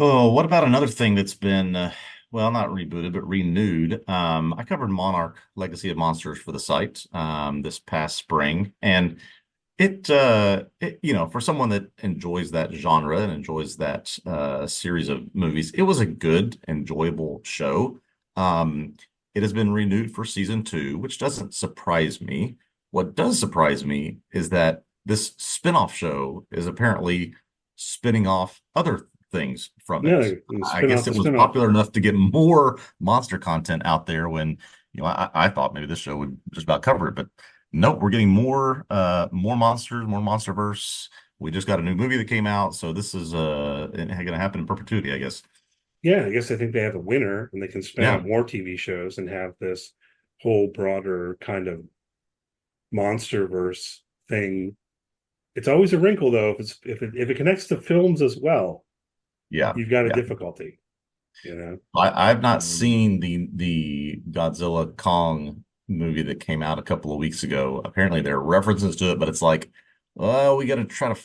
Oh, what about another thing that's been, well, not rebooted, but renewed? I covered Monarch Legacy of Monsters for the site this past spring, and for someone that enjoys that genre and enjoys that series of movies, it was a good, enjoyable show. It has been renewed for season two, which doesn't surprise me. What does surprise me is that this spinoff show is apparently spinning off other things from Yeah, it. and I spin guess off the it was spin off. popular enough to get more monster content out there when, I thought maybe this show would just about cover it, but nope, we're getting more monsters, more Monsterverse. We just got a new movie that came out, so this is going to happen in perpetuity, I guess. Yeah, I guess I think they have a winner and they can spin Yeah, out more TV shows and have this whole broader kind of monsterverse thing. It's always a wrinkle though if it connects to films as well, yeah, you've got a yeah. difficulty, you know. I've not seen the Godzilla Kong movie that came out a couple of weeks ago. Apparently, there are references to it, but it's like, well, we got to try to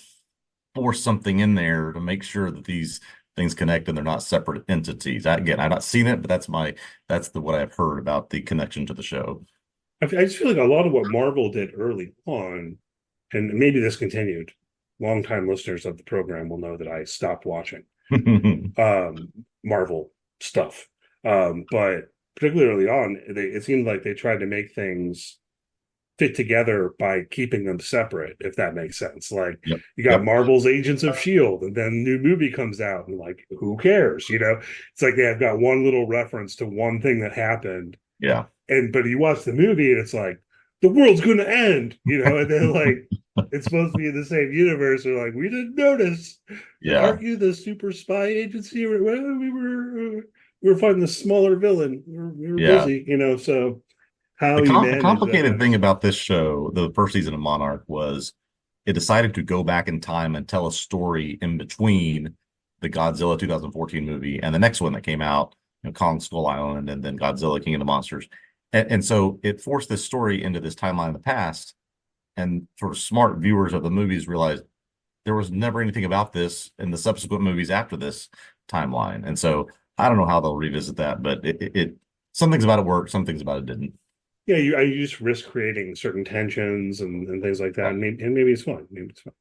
force something in there to make sure that these things connect and they're not separate entities. Again, I've not seen it, but that's the what I've heard about the connection to the show. I just feel like a lot of what Marvel did early on, and maybe this continued. Longtime listeners of the program will know that I stopped watching Marvel stuff. But particularly early on, it seemed like they tried to make things fit together by keeping them separate, if that makes sense. Like Yep. you got Yep. Marvel's Agents of S.H.I.E.L.D., and then a new movie comes out, and like, who cares? It's like they have got one little reference to one thing that happened. Yeah. But you watch the movie and it's like, the world's gonna end, and then like it's supposed to be in the same universe. They're like, we didn't notice. Yeah. Aren't you the super spy agency? Well, we were fighting the smaller villain. We were Yeah. busy, so how you The manage that complicated kind of thing stuff. about this show, the first season of Monarch, was it decided to go back in time and tell a story in between the Godzilla 2014 movie and the next one that came out, Kong Skull Island and then Godzilla King of the Monsters. And so it forced this story into this timeline in the past. And sort of smart viewers of the movies realized there was never anything about this in the subsequent movies after this timeline. And so I don't know how they'll revisit that, but some things about it worked, some things about it didn't. Yeah, you just risk creating certain tensions and things like that, and maybe it's fun. Maybe it's fun.